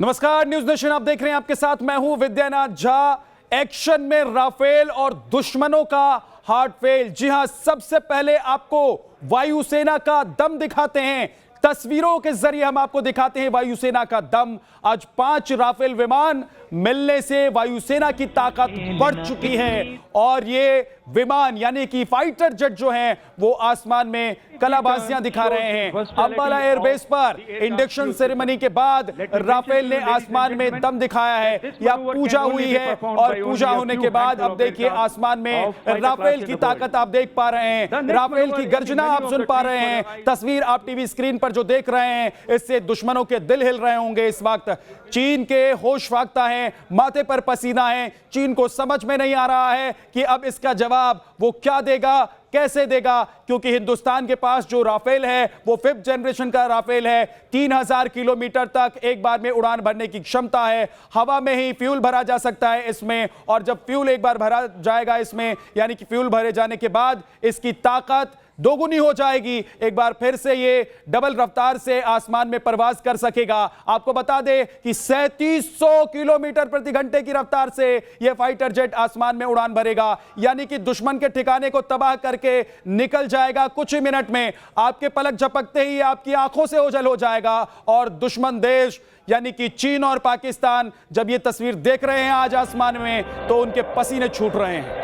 नमस्कार, news nation आप देख रहे हैं। आपके साथ मैं हूं विद्यानाथ झा। एक्शन में राफेल और दुश्मनों का हार्ट फेल। जी हां, सबसे पहले आपको वायुसेना का दम दिखाते हैं। तस्वीरों के जरिए हम आपको दिखाते हैं वायुसेना का दम। आज 5 राफेल विमान मिलने से वायुसेना की ताकत बढ़ चुकी है और ये विमान यानी कि फाइटर जेट जो हैं वो आसमान में कलाबाजियां दिखा रहे हैं। अंबाला एयरबेस पर इंडक्शन सेरेमनी के बाद राफेल ने आसमान में दम दिखाया है। यह पूजा हुई है और पूजा होने के बाद अब देखिए आसमान में राफेल की ताकत आप देख पा रहे हैं, राफेल की गर्जना आप सुन पा रहे हैं। तस्वीर आप टीवी स्क्रीन पर जो देख रहे हैं इससे दुश्मनों के दिल हिल रहे होंगे। इस वक्त चीन के होश फाख्ता है, माथे पर पसीना है। चीन को समझ में नहीं आ रहा है कि अब इसका जवाब वो क्या देगा, कैसे देगा, क्योंकि हिंदुस्तान के पास जो राफेल है वो 5th जनरेशन का राफेल है। 3000 किलोमीटर तक एक बार में उड़ान भरने की क्षमता है। हवा में ही फ्यूल भरा जा सकता है इसमें, और जब फ्यूल एक बार भरा जाएगा इसमें यानी कि फ्यूल भरे जाने के बाद इसकी ताकत दोगुनी हो जाएगी। एक बार फिर से ये डबल रफ्तार से आसमान में परवाज कर सकेगा। आपको बता दें कि 3700 किलोमीटर प्रति घंटे की रफ्तार से ये फाइटर जेट आसमान में उड़ान भरेगा, यानी कि दुश्मन के ठिकाने को तबाह करके निकल जाएगा कुछ ही मिनट में। आपके पलक झपकते ही आपकी आंखों से ओझल हो जाएगा और दुश्मन देश यानी कि चीन और पाकिस्तान जब ये तस्वीर देख रहे हैं आज आसमान में तो उनके पसीने छूट रहे हैं।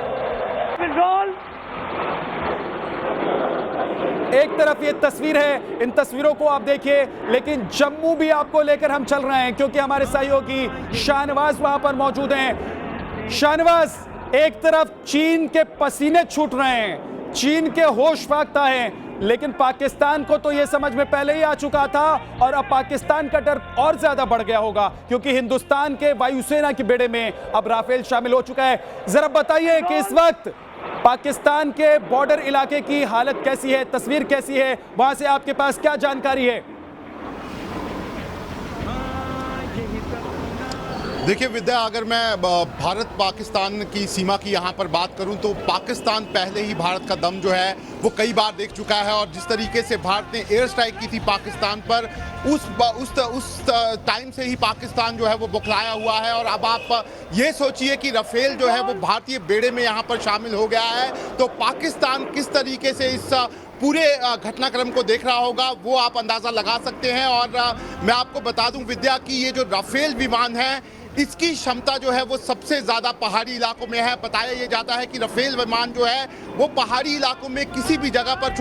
एक तरफ ये तस्वीर है, इन तस्वीरों को आप देखिए, लेकिन जम्मू भी आपको लेकर हम चल रहे हैं क्योंकि हमारे सहयोगी शाहनवाज वहां पर मौजूद हैं। शाहनवाज, एक तरफ चीन के पसीने छूट रहे हैं, चीन के होश फाख्ता हैं, लेकिन पाकिस्तान को तो यह समझ में पहले ही आ चुका था और अब पाकिस्तान का डर और ज्यादा बढ़ गया होगा क्योंकि हिंदुस्तान के वायुसेना के बेड़े में अब राफेल शामिल हो चुका है। जरा बताइए कि इस वक्त पाकिस्तान के बॉर्डर इलाके की हालत कैसी है, तस्वीर कैसी है, वहां से आपके पास क्या जानकारी है? देखिए विद्या, अगर मैं भारत पाकिस्तान की सीमा की यहाँ पर बात करूँ तो पाकिस्तान पहले ही भारत का दम जो है वो कई बार देख चुका है और जिस तरीके से भारत ने एयर स्ट्राइक की थी पाकिस्तान पर उस टाइम से ही पाकिस्तान जो है वो बौखलाया हुआ है। और अब आप ये सोचिए कि राफेल जो है वो भारतीय बेड़े में यहाँ पर शामिल हो गया है तो पाकिस्तान किस तरीके से इस पूरे घटनाक्रम को देख रहा होगा वो आप अंदाज़ा लगा सकते हैं। और मैं आपको बता दूं विद्या कि ये जो राफेल विमान है इसकी क्षमता जो है वो सबसे ज़्यादा पहाड़ी इलाकों में है। बताया ये जाता है कि राफेल विमान जो है वो पहाड़ी इलाकों में किसी भी जगह पर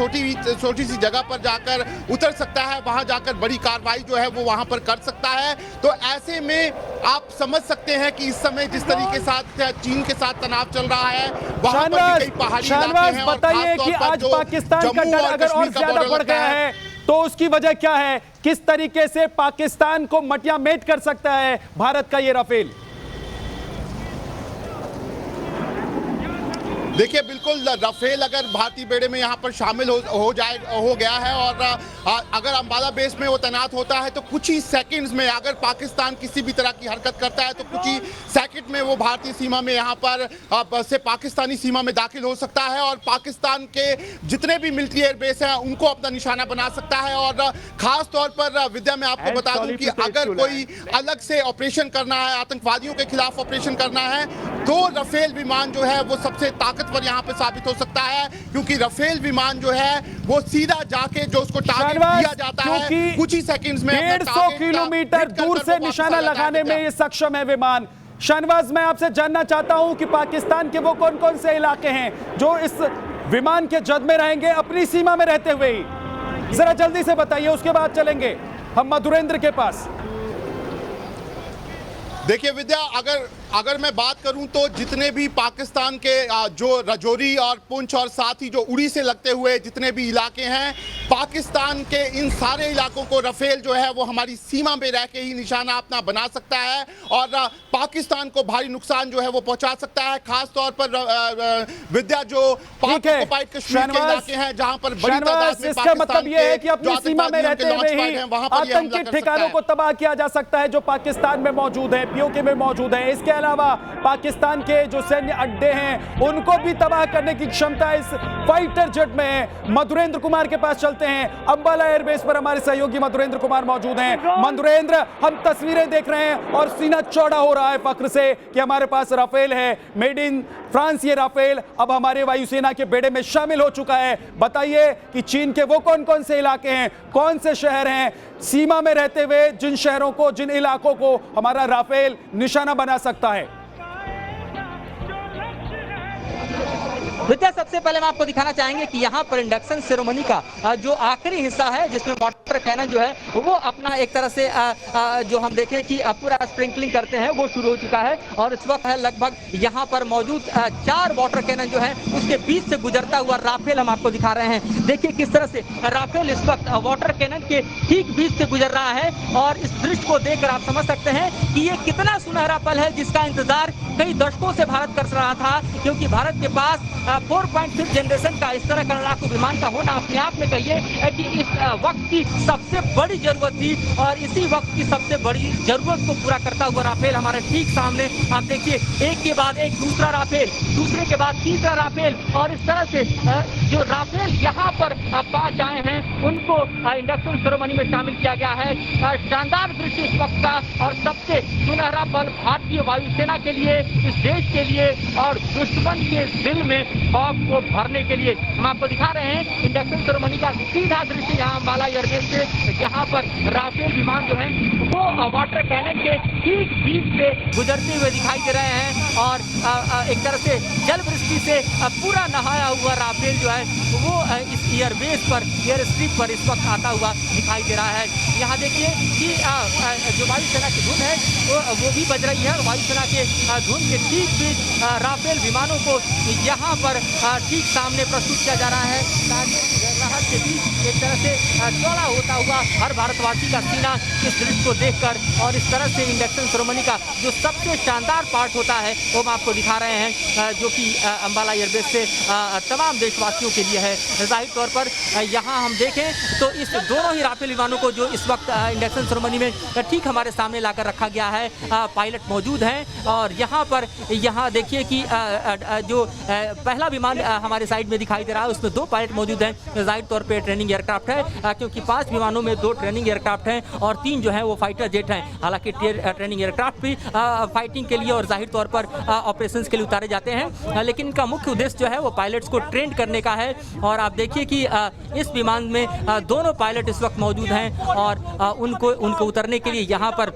छोटी सी जगह पर जाकर उतर सकता है, वहाँ जाकर बड़ी कार्रवाई जो है वो वहाँ पर कर सकता है। तो ऐसे में आप समझ सकते हैं कि इस समय जिस तरीके से चीन के साथ तनाव चल रहा है वहाँ पर कई पहाड़ी इलाके हैं। बताइए कि आज पाकिस्तान का डर अगर और ज्यादा बढ़ गया है तो उसकी वजह क्या है? किस तरीके से पाकिस्तान को मटियामेट कर सकता है भारत का ये राफेल? देखिए बिल्कुल, राफेल अगर भारतीय बेड़े में यहाँ पर शामिल हो गया है और अगर अंबाला बेस में वो तैनात होता है तो कुछ ही सेकंड्स में, अगर पाकिस्तान किसी भी तरह की हरकत करता है तो कुछ ही सेकंड में वो भारतीय सीमा में यहाँ पर से पाकिस्तानी सीमा में दाखिल हो सकता है और पाकिस्तान के जितने भी मिलिट्री एयर बेस हैं उनको अपना निशाना बना सकता है। और खास तौर पर विद्या मैं आपको बता दूं कि अगर कोई अलग से ऑपरेशन करना है, आतंकवादियों के खिलाफ ऑपरेशन करना है तो राफेल विमान जो है वो सबसे ताकतवर यहाँ पे साबित हो सकता है क्योंकि राफेल विमान जो है वो सीधा जाके जो उसको टारगेट दिया जाता है कुछ ही सेकंड्स में 150 किलोमीटर दूर से निशाना लगाने में ये सक्षम है विमान। शाहनवाज, मैं आपसे जानना चाहता हूं कि पाकिस्तान के वो कौन कौन से इलाके हैं जो इस विमान के जद में रहेंगे अपनी सीमा में रहते हुए ही? जरा जल्दी से बताइए, उसके बाद चलेंगे हम मधुरेंद्र के पास। देखिए विद्या, अगर मैं बात करूं तो जितने भी पाकिस्तान के जो राजौरी और पुंछ और साथ ही जो उड़ी से लगते हुए जितने भी इलाके हैं, पाकिस्तान के इन सारे इलाकों को राफेल जो है वो हमारी सीमा में रह के ही निशाना अपना बना सकता है और पाकिस्तान को भारी नुकसान जो है वो पहुंचा सकता है। खास तौर पर विद्या जो कश्मीर के इलाके हैं जहां पर बड़ी तादाद में इसका मतलब ये है कि अपनी सीमा में रहते हुए ही आतंकी ठिकानों को तबाह किया जा सकता है जो पाकिस्तान में मौजूद है, पीओके में मौजूद है। इसके अलावा पाकिस्तान के जो सैन्य अड्डे हैं उनको भी तबाह करने की क्षमता इस फाइटर जेट में है। मधुरेंद्र कुमार के पास चलते चलते हैं अंबाला एयरबेस पर। हमारे सहयोगी मधुरेंद्र कुमार मौजूद हैं। मधुरेंद्र, हम तस्वीरें देख रहे हैं और सीना चौड़ा हो रहा है फख्र से कि हमारे पास राफेल है, मेड इन फ्रांस। ये राफेल अब हमारे वायुसेना के बेड़े में शामिल हो चुका है। बताइए कि चीन के वो कौन कौन से इलाके हैं, कौन से शहर हैं सीमा में रहते हुए जिन शहरों को, जिन इलाकों को हमारा राफेल निशाना बना सकता है। विद्या, सबसे पहले हम आपको दिखाना चाहेंगे कि यहाँ पर इंडक्शन सेरेमनी का जो आखिरी हिस्सा है, जिसमें वाटर कैनन जो है वो अपना एक तरह से जो हम देखें कि पूरा स्प्रिंकलिंग करते हैं वो शुरू हो चुका है। और इस वक्त है लगभग यहाँ पर मौजूद 4 वाटर कैनन जो है उसके बीच से गुजरता हुआ राफेल हम आपको दिखा रहे हैं। देखिए किस तरह से राफेल इस वक्त वाटर कैनन के ठीक बीच से गुजर रहा है। और इस दृश्य को देखकर आप समझ सकते हैं कि ये कितना सुनहरा पल है जिसका इंतजार कई दशकों से भारत कर रहा था, क्योंकि भारत के पास 4.5 जनरेशन का इस तरह का लड़ाकू विमान का होना अपने आप में कहिए कि इस वक्त की सबसे बड़ी जरूरत थी। और इसी वक्त की सबसे बड़ी जरूरत को पूरा करता हुआ राफेल हमारे ठीक सामने आप देखिए, एक के बाद एक दूसरा राफेल, दूसरे के बाद तीसरा राफेल। और इस तरह से जो राफेल यहाँ पर पास आए हैं उनको इंडक्शन सेरेमनी में शामिल किया गया है। शानदार दृश्य इस वक्त का और सबसे सुनहरा पल भारतीय वायुसेना के लिए, इस देश के लिए और दुश्मन के दिल में खौफ को भरने के लिए हम आपको दिखा रहे हैं इंडक्शन सेरेमनी का सीधा दृश्य यहाँ अंबाला एयरबेस से, जहाँ पर राफेल विमान जो है वो वाटर कैनन के ठीक बीच से गुजरते हुए दिखाई दे रहे हैं। और एक तरह से जल वृष्टि से पूरा नहाया हुआ राफेल जो है वो इस एयरबेस पर, एयर स्ट्रिप पर इस वक्त आता हुआ दिखाई दे रहा है। यहाँ देखिए कि जो वायुसेना की धुन है वो भी बज रही है। वायुसेना के धुन के ठीक बीच राफेल विमानों को यहाँ पर ठीक सामने प्रस्तुत किया जा रहा है। राहत के बीच एक तरह से चौड़ा होता हुआ हर भारतवासी का सीना इस दृश्य को देखकर। और इस तरह से इंडक्शन सेरेमनी का जो सबसे शानदार पार्ट होता है वो हम आपको दिखा रहे हैं, जो कि अंबाला एयरबेस से तमाम देशवासियों के लिए है। जाहिर तौर पर यहाँ हम देखें तो इस दोनों ही राफेल विमानों को जो इस वक्त इंडक्शन सेरेमनी में ठीक हमारे सामने लाकर रखा गया है, पायलट मौजूद हैं। और यहाँ पर यहाँ देखिए कि जो पहला विमान हमारे साइड में दिखाई दे रहा है उसमें 2 पायलट मौजूद हैं। जाहिर तौर पे ट्रेनिंग एयरक्राफ्ट है, क्योंकि 5 विमानों में 2 ट्रेनिंग एयरक्राफ्ट हैं और 3 जो है वो फाइटर जेट हैं। हालांकि ट्रेनिंग एयरक्राफ्ट भी फाइटिंग के लिए और जाहिर तौर पर ऑपरेशंस के लिए उतारे जाते हैं, लेकिन इनका मुख्य उद्देश्य जो है वो पायलट्स को ट्रेन करने का है। और आप देखिए कि इस विमान में दोनों पायलट इस वक्त मौजूद हैं और उनको उतरने के लिए यहाँ पर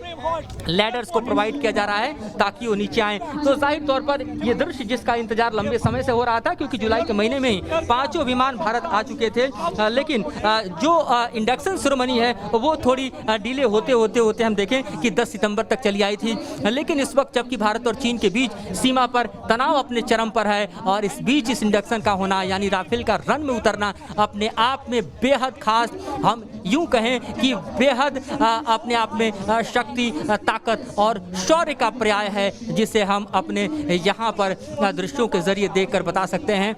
लैडर्स को प्रोवाइड किया जा रहा है ताकि वो नीचे आए। तो जाहिर तौर पर ये दृश्य जिसका इंतजार लंबे समय से हो रहा था, क्योंकि जुलाई के महीने में ही 5 विमान भारत आ चुके थे, लेकिन जो इंडक्शन सेरेमनी है वो थोड़ी डिले होते हम देखें कि 10 सितंबर तक चली आई थी। लेकिन इस वक्त जबकि भारत और चीन के बीच सीमा पर तनाव अपने चरम पर है और इस बीच इस इंडक्शन का होना यानी राफेल का रन में उतरना अपने आप में बेहद खास, हम यूं कहें कि बेहद अपने आप में शक्ति, ताकत और शौर्य का पर्याय है, जिसे हम अपने यहाँ पर दृश्यों के जरिए देखकर बता सकते हैं।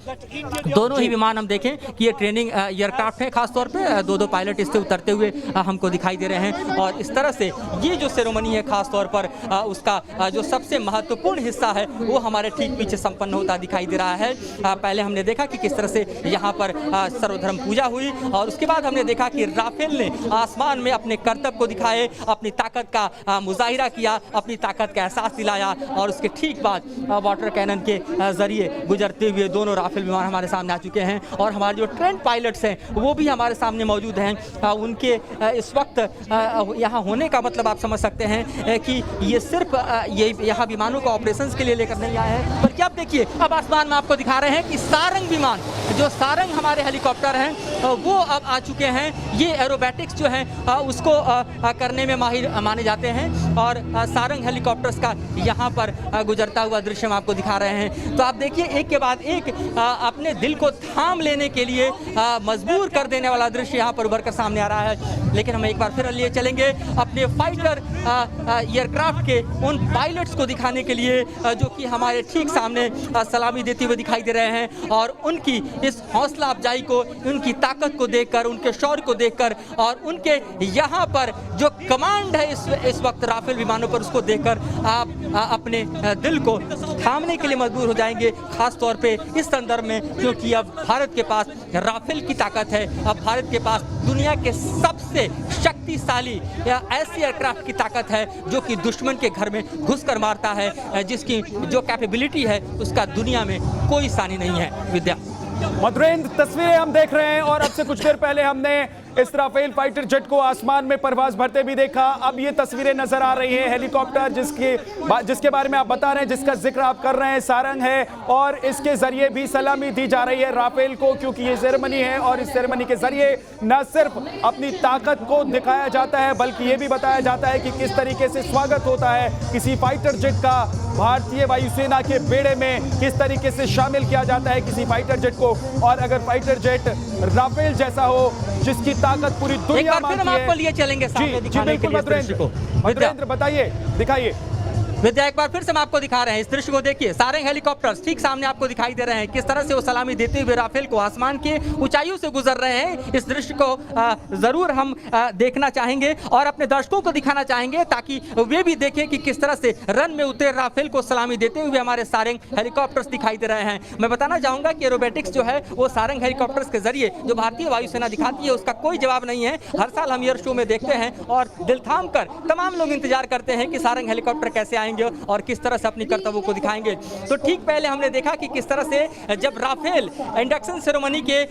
दोनों ही विमान हम देखें कि ये ट्रेनिंग एयरक्राफ्ट है, खासतौर पे 2 पायलट इससे उतरते हुए हमको दिखाई दे रहे हैं। और इस तरह से ये जो सेरेमनी है खासतौर पर उसका जो सबसे महत्वपूर्ण हिस्सा है वो हमारे ठीक पीछे संपन्न होता दिखाई दे रहा है। पहले हमने देखा कि किस तरह से यहाँ पर सर्वधर्म पूजा हुई और उसके बाद हमने देखा कि राफेल ने आसमान में अपने कर्तव्य को दिखाए, अपनी ताकत का मुजाहिरा किया, अपनी ताकत का एहसास दिलाया। और उसके ठीक बाद वाटर कैनन के जरिए गुजरते हुए दोनों राफेल विमान हमारे सामने आ चुके हैं और हमारे जो ट्रेंड पायलट्स हैं वो भी हमारे सामने मौजूद हैं। उनके इस वक्त यहाँ होने का मतलब आप समझ सकते हैं कि ये सिर्फ ये यहाँ विमानों को ऑपरेशंस के लिए लेकर नहीं आए हैं, बल्कि आप देखिए अब आसमान में आपको दिखा रहे हैं कि सारंग विमान, जो सारंग हमारे हेलीकॉप्टर हैं वो अब आ चुके हैं। ये एरोबैटिक्स जो है उसको करने में माहिर माने जाते हैं और सारंग हेलीकॉप्टर्स का यहाँ पर गुजरता हुआ दृश्य हम आपको दिखा रहे हैं। तो आप देखिए एक के बाद एक अपने दिल को थाम लेने के लिए मजबूर कर देने वाला दृश्य यहाँ पर उभर कर सामने आ रहा है। लेकिन हम एक बार फिर लिए चलेंगे अपने फाइटर एयरक्राफ्ट के उन पायलट्स को दिखाने के लिए जो कि हमारे ठीक सामने सलामी देते हुए दिखाई दे रहे हैं, और उनकी इस हौसला अफजाई को, उनकी ताकत को देखकर, उनके शौर्य को देखकर और उनके यहाँ पर जो कमांड है इस वक्त राफेल विमानों पर, उसको देखकर आप अपने दिल को थामने के लिए मजबूर हो जाएंगे, खास तौर पे इस संदर्भ में, क्योंकि अब भारत के पास राफेल की ताकत है। अब भारत के पास दुनिया के सबसे शक्तिशाली या ऐसी एयरक्राफ्ट की ताकत है जो कि दुश्मन के घर में घुसकर मारता है, जिसकी जो कैपेबिलिटी है उसका दुनिया में कोई सानी नहीं है। विद्या, मधुरेंद्र, तस्वीरें हम देख रहे हैं और अब से कुछ देर पहले हमने इस राफेल फाइटर जेट को आसमान में परवाज भरते भी देखा। अब ये तस्वीरें नजर आ रही हैं हेलीकॉप्टर जिसके बारे में आप बता रहे हैं, जिसका जिक्र आप कर रहे हैं, सारंग है, और इसके जरिए भी सलामी दी जा रही है राफेल को, क्योंकि ये सेरेमनी है और इस सेरेमनी के जरिए न सिर्फ अपनी ताकत को दिखाया जाता है बल्कि ये भी बताया जाता है कि किस तरीके से स्वागत होता है किसी फाइटर जेट का भारतीय वायुसेना के बेड़े में, किस तरीके से शामिल किया जाता है किसी फाइटर जेट को। और अगर फाइटर जेट राफेल जैसा हो जिसकी ताकत पूरी दुनिया मानती है। हम आपको लिए चलेंगे सामने दिखाने के लिए इस दृश्य को। मधुरेंद्र बताइए, दिखाइए। विद्या, एक बार फिर से हम आपको दिखा रहे हैं इस दृश्य को। देखिए, सारंग हेलीकॉप्टर्स ठीक सामने आपको दिखाई दे रहे हैं, किस तरह से वो सलामी देते हुए राफेल को आसमान के ऊंचाइयों से गुजर रहे हैं। इस दृश्य को जरूर हम देखना चाहेंगे और अपने दर्शकों को दिखाना चाहेंगे ताकि वे भी देखें कि किस तरह से रन में उतरे राफेल को सलामी देते हुए हमारे सारंग हेलीकॉप्टर्स दिखाई दे रहे हैं। मैं बताना चाहूंगा कि एरोबेटिक्स जो है वो सारंग हेलीकॉप्टर्स के जरिए जो भारतीय वायुसेना दिखाती है उसका कोई जवाब नहीं है। हर साल हम एयर शो में देखते हैं और दिल थाम कर तमाम लोग इंतजार करते हैं कि सारंग हेलीकॉप्टर कैसे आएंगे और किस तरह से अपनी कर्तव्यों को दिखाएंगे। तो ठीक पहले हमने देखा कि किस तरह से जब राफेल इंडक्शन सेरेमनी के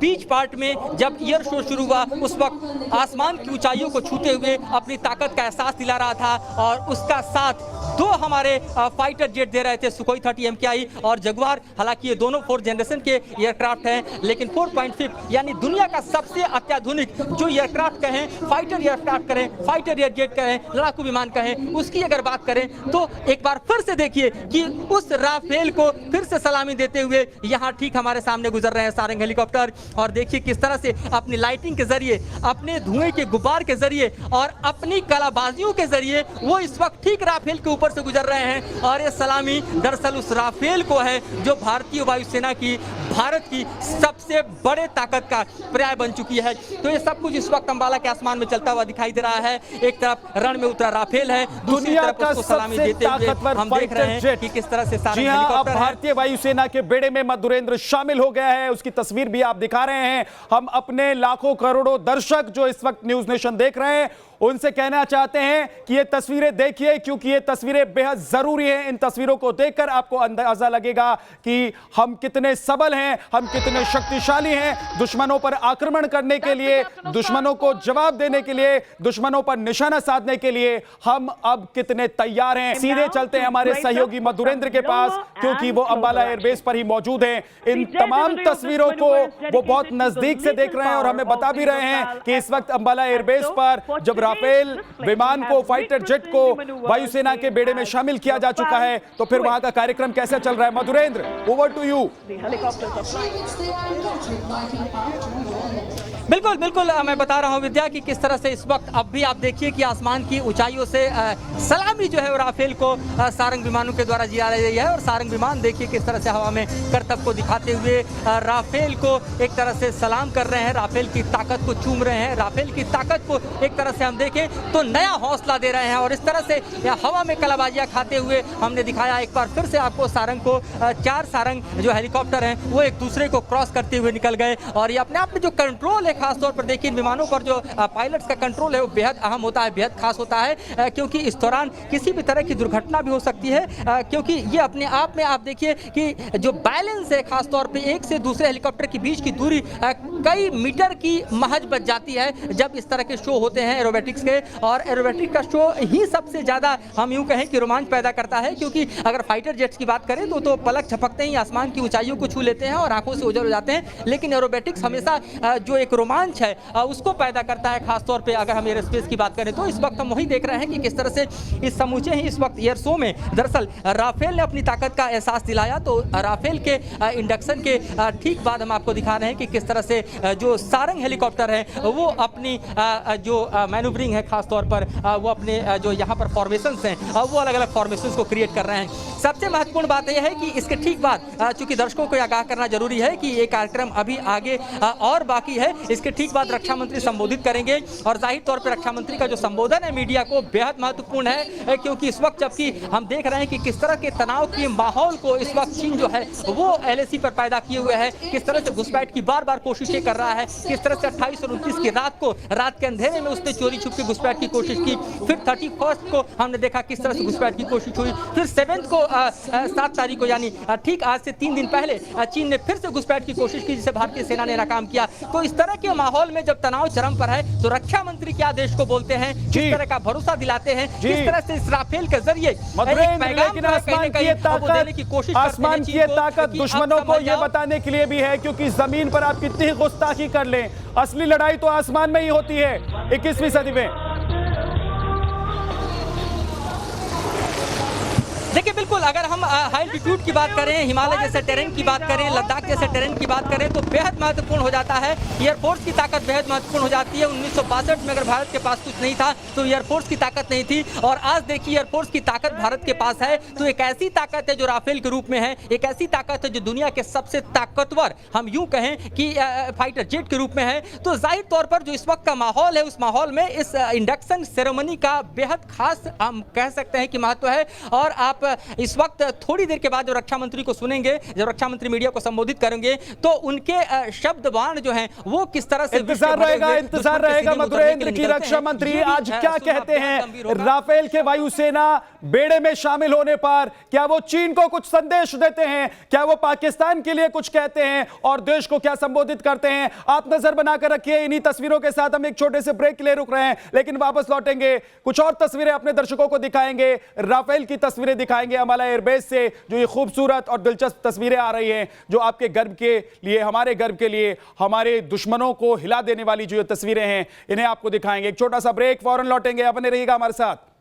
बीच पार्ट में जब एयर शो शुरू हुआ उस वक्त आसमान की ऊंचाइयों को छूते हुए अपनी ताकत का एहसास दिला रहा था, और उसका साथ दो हमारे फाइटर जेट दे रहे थे, सुखोई 30 MKI और जगुआर। हालांकि ये दोनों 4th जनरेशन के एयरक्राफ्ट हैं, लेकिन 4.5 यानी दुनिया का सबसे अत्याधुनिक जो एयरक्राफ्ट कहें, फाइटर एयरक्राफ्ट करें, फाइटर एयर जेट कहें, लड़ाकू विमान कहें, उसकी अगर बात करें तो एक बार फिर से देखिए कि उस राफेल को फिर से सलामी देते हुए यहाँ ठीक हमारे सामने गुजर रहे हैं सारंग हेलीकॉप्टर। और देखिए किस तरह से अपनी लाइटिंग के जरिए, अपने धुएं के गुब्बार के जरिए और अपनी कलाबाजियों के जरिए वो इस वक्त ठीक राफेल के ऊपर से गुजर रहे हैं। और ये सलामी दरअसल उस राफेल को है जो भारतीय वायुसेना की, भारत की सबसे बड़े ताकत का पर्याय बन चुकी है। तो ये सब कुछ इस वक्त अंबाला के आसमान में चलता हुआ दिखाई दे रहा है। एक तरफ रण में उतरा राफेल है, दूसरी तरफ उसको सलामी देते हुए हम देख रहे हैं कि किस तरह से सारंग हेलीकॉप्टर भारतीय वायुसेना के बेड़े में मधुरेंद्र शामिल हो गया है। उसकी तस्वीर भी आप दिखा रहे हैं। हम अपने लाखों करोड़ों दर्शक जो इस वक्त न्यूज नेशन देख रहे हैं उनसे कहना चाहते हैं कि ये तस्वीरें देखिए, क्योंकि ये तस्वीरें बेहद जरूरी हैं। इन तस्वीरों को देखकर आपको अंदाजा लगेगा कि हम कितने सबल हैं, हम कितने शक्तिशाली हैं। दुश्मनों पर आक्रमण करने के लिए, दुश्मनों को जवाब देने के लिए, दुश्मनों पर निशाना साधने के लिए हम अब कितने तैयार हैं। सीधे चलते हैं हमारे सहयोगी मधुरेंद्र के पास, क्योंकि वो अंबाला एयरबेस पर ही मौजूद हैं। इन तमाम तस्वीरों को वो बहुत नजदीक से देख रहे हैं और हमें बता भी रहे हैं कि इस वक्त अंबाला एयरबेस पर जब राफेल विमान को, फाइटर जेट को वायुसेना के बेड़े में शामिल किया जा चुका है, तो फिर वहां का कार्यक्रम कैसे चल रहा है? Madhurendra, over to you. बिल्कुल बिल्कुल, मैं बता रहा हूं विद्या कि किस तरह से इस वक्त अब भी आप देखिए कि आसमान की ऊंचाइयों से सलामी जो है वो राफेल को सारंग विमानों के द्वारा दिया रही है। और सारंग विमान देखिए किस तरह से हवा में करतब को दिखाते हुए राफेल को एक तरह से सलाम कर रहे हैं, राफेल की ताकत को चूम रहे हैं, राफेल की ताकत को एक तरह से हम देखें तो नया हौसला दे रहे हैं। और इस तरह से हवा में कलाबाजियां खाते हुए हमने दिखाया एक बार फिर से आपको सारंग को। 4 सारंग जो हेलीकॉप्टर हैं वो एक दूसरे को क्रॉस करते हुए निकल गए। और ये अपने आप में जो कंट्रोल है, खासतौर पर देखिए इन विमानों पर जो पायलट्स का कंट्रोल है वो बेहद अहम होता है, बेहद खास होता है, क्योंकि इस दौरान किसी भी तरह की दुर्घटना भी हो सकती है। क्योंकि ये अपने आप में आप देखिए कि जो बैलेंस है, खासतौर पे एक से दूसरे हेलीकॉप्टर के बीच की दूरी कई मीटर की महज बच जाती है जब इस तरह के शो होते हैं एरोबेटिक्स के। और एरोबेटिक का शो ही सबसे ज़्यादा हम यूँ कहें कि रोमांच पैदा करता है, क्योंकि अगर फाइटर जेट्स की बात करें तो पलक झपकते ही आसमान की ऊंचाइयों को छू लेते हैं और आंखों से ओझल हो जाते हैं। लेकिन एरोबेटिक्स हमेशा जो एक रोमांच है उसको पैदा करता है, खासतौर पे अगर हम एयर स्पेस की बात करें तो। इस वक्त हम वही देख रहे हैं कि किस तरह से इस समूचे ही इस वक्त एयर शो में दरअसल राफेल ने अपनी ताकत का एहसास दिलाया। तो राफेल के इंडक्शन के ठीक बाद हम आपको दिखा रहे हैं कि किस तरह से जो सारंग हेलीकॉप्टर है वो अपनी जो मैन्यूवरिंग है खास तौर पर वो अपने जो यहाँ पर फॉर्मेशंस हैं वो अलग अलग फॉर्मेशंस को क्रिएट कर रहे हैं। सबसे महत्वपूर्ण बात यह है कि इसके ठीक बाद चूंकि दर्शकों को आगाह करना जरूरी है कि ये कार्यक्रम अभी आगे और बाकी है, इसके ठीक बाद रक्षा मंत्री संबोधित करेंगे और जाहिर तौर पर रक्षा मंत्री का जो संबोधन है मीडिया को बेहद महत्वपूर्ण है, क्योंकि इस वक्त जबकि हम देख रहे हैं कि किस तरह के तनाव के माहौल को इस वक्त चीन जो है वो LAC पर पैदा किए हुए है, किस तरह से घुसपैठ की बार बार कोशिशें कर रहा है, किस तरह से 28 और 29 की रात के अंधेरे में उसने चोरी छुप के घुसपैठ की कोशिश की, फिर 31 को हमने देखा किस तरह से घुसपैठ की कोशिश हुई, फिर 7 को 7 तारीख को यानी ठीक आज से 3 दिन पहले चीन ने फिर से घुसपैठ की कोशिश की जिसे भारतीय सेना ने नाकाम किया। तो इस तरह के माहौल में जब तनाव चरम पर है तो रक्षा मंत्री क्या देश को बोलते हैं, किस तरह का भरोसा दिलाते हैं, किस तरह से इस राफेल के जरिए लेकिन आसमान की ताकत दुश्मनों को यह बताने के लिए भी है, क्योंकि जमीन पर आप कितनी ही गुस्ताखी कर लें, असली लड़ाई तो आसमान में ही होती है 21वीं सदी में। देखिए बिल्कुल, अगर हम हाई एल्टीट्यूड की बात करें, हिमालय जैसे टेरेन की बात करें, लद्दाख जैसे टेरेन की बात करें तो बेहद महत्वपूर्ण हो जाता है। एयरफोर्स की ताकत बेहद महत्वपूर्ण हो जाती है। 1962 में अगर भारत के पास कुछ नहीं था तो एयरफोर्स की ताकत नहीं थी, और आज देखिए एयरफोर्स की ताकत भारत के पास है। तो एक ऐसी ताकत है जो राफेल के रूप में है, एक ऐसी ताकत है जो दुनिया के सबसे ताकतवर हम यूं कहें कि फाइटर जेट के रूप में है। तो जाहिर तौर पर जो इस वक्त का माहौल है उस माहौल में इस इंडक्शन सेरेमनी का बेहद खास हम कह सकते हैं कि महत्व है। और आप इस वक्त थोड़ी देर के बाद जो रक्षा मंत्री को सुनेंगे, जब रक्षा मंत्री मीडिया को संबोधित करेंगे तो उनके शब्द बाण जो हैं वो किस तरह से इंतजार रहेगा मधुरेंद्र की रक्षा मंत्री आज क्या कहते हैं राफेल के वायुसेना बेड़े में शामिल होने पर। क्या वो चीन को कुछ संदेश देते हैं, क्या वो पाकिस्तान के लिए कुछ कहते हैं और देश को क्या संबोधित करते हैं? आप नजर बनाकर रखिए। इन्हीं तस्वीरों के साथ हम एक छोटे से ब्रेक के लिए रुक रहे हैं, लेकिन वापस लौटेंगे, कुछ और तस्वीरें अपने दर्शकों को दिखाएंगे, राफेल की तस्वीरें दिखाएंगे अंबाला एयरबेस से, जो ये खूबसूरत और दिलचस्प तस्वीरें आ रही हैं, जो आपके गर्व के लिए, हमारे गर्व के लिए, हमारे दुश्मनों को हिला देने वाली जो ये तस्वीरें हैं, इन्हें आपको दिखाएंगे। एक छोटा सा ब्रेक, फौरन लौटेंगे, अपने रहिएगा हमारे साथ।